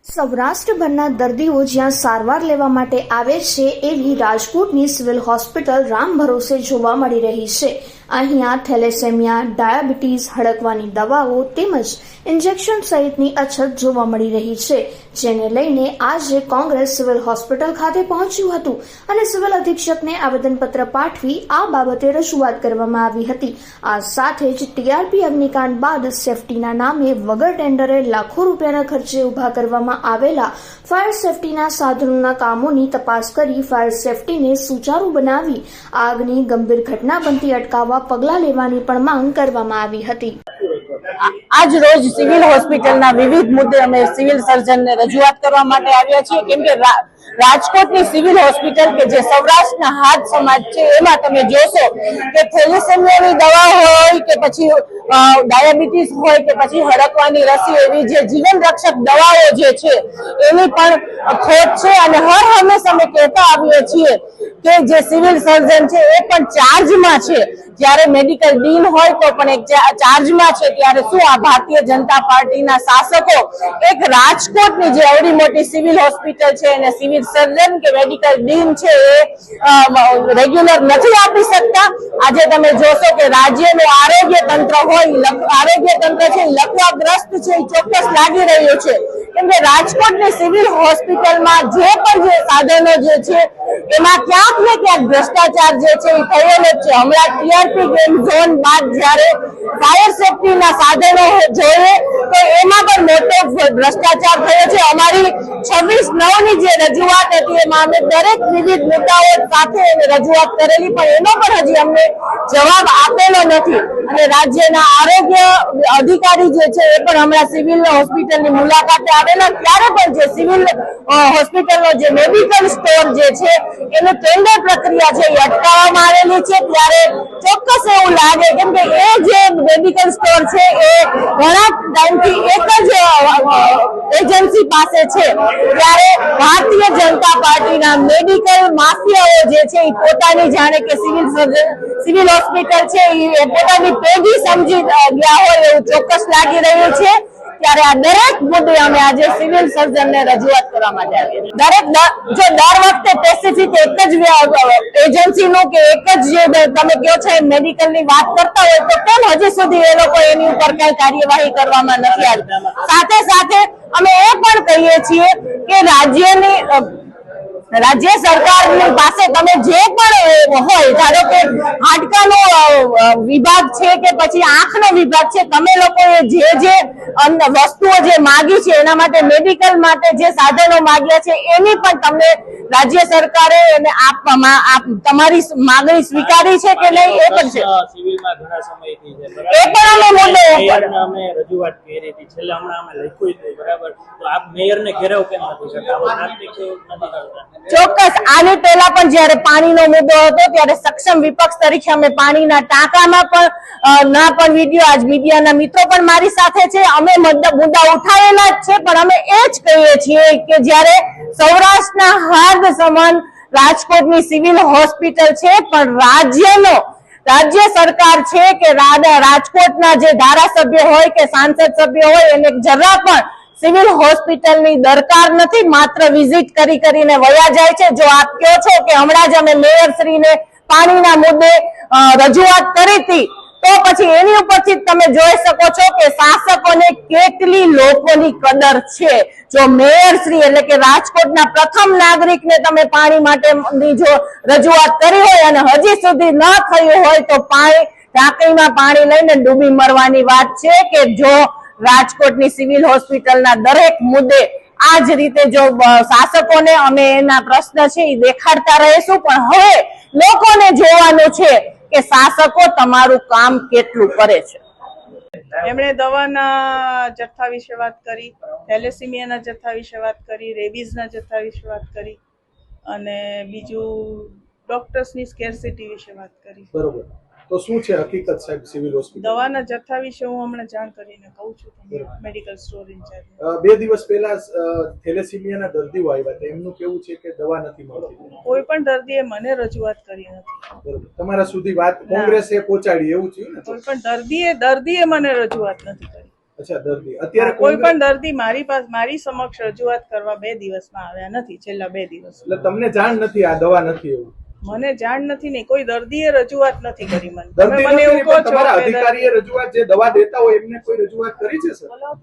સૌરાષ્ટ્રભરના દર્દીઓ જ્યાં સારવાર લેવા માટે આવે છે એવી રાજકોટની સિવિલ હોસ્પિટલ રામ ભરોસે જોવા મળી રહી છે। અહીંયા થેલેસેમિયા, ડાયાબિટીસ, હડકવાની દવાઓ તેમજ ઇન્જેક્શન સહિતની અછત જોવા મળી રહી છે, જેને લઈને આજે કોંગ્રેસ સિવિલ હોસ્પિટલ ખાતે પહોંચ્યું હતું અને સિવિલ અધિક્ષકને આવેદનપત્ર પાઠવી આ બાબતે રજૂઆત કરવામાં આવી હતી। આ સાથે જ ટીઆરપી અગ્નિકાંડ બાદ સેફટીના નામે વગર ટેન્ડરે લાખો રૂપિયાના ખર્ચે ઉભા કરવામાં આવેલા ફાયર સેફટીના સાધનોના કામોની તપાસ કરી ફાયર સેફટીને સુચારુ બનાવી આગની ગંભીર ઘટના બનતી અટકાવવા પગલાં લેવાની પણ માંગ કરવામાં આવી હતી। આજ રોજ સિવિલ હોસ્પિટલના વિવિધ મુદ્દે અમે સિવિલ સર્જનને રજૂઆત કરવા માટે આવ્યા છીએ, કેમ કે રાજકોટની સિવિલ હોસ્પિટલ કે જે સૌરાષ્ટ્રના હાથ સમાજ છે એમાં તમે જોશો કે થેલેસેમિયાની દવા હોય કે પછી ડાયાબિટીસ હોય કે પછી હડકવાની રસી એવી જે જીવન રક્ષક દવાઓ જે છે એની પણ ખોટ છે અને હર હંમેશા અમે કહેતા આવીએ છીએ કે જે સિવિલ સર્જન છે એ પણ ચાર્જમાં છે। જ્યારે મેડિકલ ડીન હોય તો પણ એક ચાર્જમાં છે, ત્યારે શું આ ભારતીય જનતા પાર્ટીના શાસકો એક રાજકોટની જે અવડી મોટી સિવિલ હોસ્પિટલ છે અને સિવિલ સર્જન કે મેડિકલ ડીન છે એ રેગ્યુલર નથી આપી શકતા? આજે તમે જોશો કે રાજ્યનું આરોગ્ય તંત્ર હોય, આરોગ્ય તંત્ર છે લકવાગ્રસ્ત છે, ચોક્કસ લાગી રહ્યું છે, કેમ કે રાજકોટની સિવિલ હોસ્પિટલમાં જે પણ જે સાધનો જે છે એમાં ક્યાંક ને ક્યાંક ભ્રષ્ટાચાર જે છે એ થયેલો જ છે। હમણાં ટીઆરપી ગેમ ઝોન બાદ જયારે ફાયર સેફટીના સાધનો જોઈએ તો એમાં પણ મોટો ભ્રષ્ટાચાર થયો છે। અમારી 26/9ની જે રજૂઆત હતી એમાં અમે દરેક વિવિધ મુદ્દાઓ સાથે રજૂઆત કરેલી, પણ એનો પણ હજી અમને જવાબ આપેલો નથી અને રાજ્યના આરોગ્ય અધિકારી જે છે એ પણ હમણાં સિવિલ હોસ્પિટલની મુલાકાતે આવેલા, ત્યારે પણ જે સિવિલ હોસ્પિટલનો જે મેડિકલ સ્ટોર જે છે એનું ટેન્ડર પ્રક્રિયા છે એ અટકાવવામાં આવેલી છે। ત્યારે ચોક્કસ એવું લાગે, કેમ કે એ જે મેડિકલ સ્ટોર છે એ ઘણા ટાઈમથી એક જ એજન્સી પાસે છે, ત્યારે ભારતીય જનતા પાર્ટીના મેડિકલ માફિયાઓ જે છે એ પોતાની જાણે કે સિવિલ હોસ્પિટલ છે એ પોતાની પેઢી સમજી ગયા હોય એવું ચોક્કસ લાગી રહ્યું છે। ત્યારે આ દરેક મુદ્દે અમે આજે સિવિલ સર્જનને રજૂઆત કરવા માટે આવી। જો દર વખતે સ્પેસિફિક એક જ એજન્સીનું કે એક જ જે તમે કહો છો એ મેડિકલની વાત કરતા હોય તો કેમ હજી સુધી એ લોકો એની ઉપર કઈ કાર્યવાહી કરવામાં નથી આવી? સાથે સાથે અમે એ પણ કહીએ છીએ કે રાજ્ય સરકારની પાસે તમે જે પણ હોય, ધારો કે હાડકાનો વિભાગ છે કે પછી આંખનો વિભાગ છે, તમે લોકોએ જે વસ્તુઓ જે માગી છે એના માટે મેડિકલ માટે જે સાધનો માગ્યા છે એની પણ તમને રાજ્ય સરકારે એને તમારી માંગણી સ્વીકારી છે કે નહીં એ પણ છે। સિવિલમાં ઘણા સમયથી છે, એ પણ અમે મુદ્દો અમે રજૂઆત કરી હતી, છેલ્લે હમણાં અમે લખ્યું હતું, બરાબર? તો આપ મેયરને ઘેરાવ કેમ નથી કરતા? નાગરિક નથી કરતા? ચોક્કસ આની પહેલા પણ જયારે પાણીનો મુદ્દો હતો ત્યારે સક્ષમ વિપક્ષ તરીકે અમે પાણીના ટાંકામાં પણ ના પણ વિડીયો, આજ મીડિયાના મિત્રો પણ મારી સાથે છે, અમે મુદ્દા ઉઠાવેલા જ છે, પણ અમે એ જ કહીએ છીએ કે જયારે સૌરાષ્ટ્રના હાર્દ સમાન રાજકોટની સિવિલ હોસ્પિટલ છે પણ રાજ્ય સરકાર છે કે રાજકોટના જે ધારાસભ્ય હોય કે સાંસદ સભ્ય હોય એને જરા પણ સિવિલ હોસ્પિટલની દરકાર નથી, માત્ર વિઝિટ કરીને વયા જાય છે। જો આપ કહો છો કે હમણાં જ અમે મેયરશ્રીને પાણીના મુદ્દે રજૂઆત કરી હતી, તો પછી એની ઉપરથી તમે જોઈ શકો છો કે શાસકોને કેટલી લોકોની કદર છે। જો મેયરશ્રી એટલે કે રાજકોટના પ્રથમ નાગરિકને તમે પાણી માટેની જો રજૂઆત કરી હોય અને હજી સુધી ન થયું હોય તો ટાંકીમાં પાણી લઈને ડૂબી મરવાની વાત છે કે જો રાજકોટની સિવિલ હોસ્પિટલના દરેક મુદ્દે આ જ રીતે જો શાસકોને અમે એના પ્રશ્ન છે એ દેખાડતા રહીશું, પણ હવે લોકોને જોવાનું છે કે શાસકો તમારું કામ કેટલું કરે છે। એમણે દવાના જથ્થા વિશે વાત કરી, થેલેસેમિયાના જથ્થા વિશે વાત કરી, રેબીઝના જથ્થા વિશે વાત કરી અને બીજું ડોક્ટર્સની સ્કેર્સિટી વિશે વાત કરી। બરોબર, તો શું છે હકીકત સાહેબ સિવિલ હોસ્પિટલ? દવાના જથ્થા વિશે હું હમણાં જાણ કરીને કહું છું તમને, મેડિકલ સ્ટોર ઇન્ચાર્જ। 2 દિવસ પહેલા થેલેસેમિયાના દર્દીઓ આવ્યા હતા, એમનું કેવું છે કે દવા નથી મળતી? કોઈ પણ દર્દીએ મને રજૂઆત કરી નથી। બરોબર, તમારા સુધી વાત કોંગ્રેસે પહોંચાડી એવું થયું ને? કોઈ પણ દર્દીએ મને રજૂઆત નથી કરી। અચ્છા, દર્દી અત્યારે કોઈ પણ દર્દી મારી સમક્ષ રજૂઆત કરવા 2 દિવસમાં આવ્યા નથી, છેલ્લા 2 દિવસ. એટલે તમને જાણ નથી આ દવા નથી એવું? મને જાણ નથી ને કોઈ દર્દીએ રજૂઆત નથી કરી મને. દર્દી તમે મને એવું કહો છો તમારા કે અધિકારીએ રજૂઆત જે દવા દેતા હોય એમને કોઈ રજૂઆત કરી છે સર?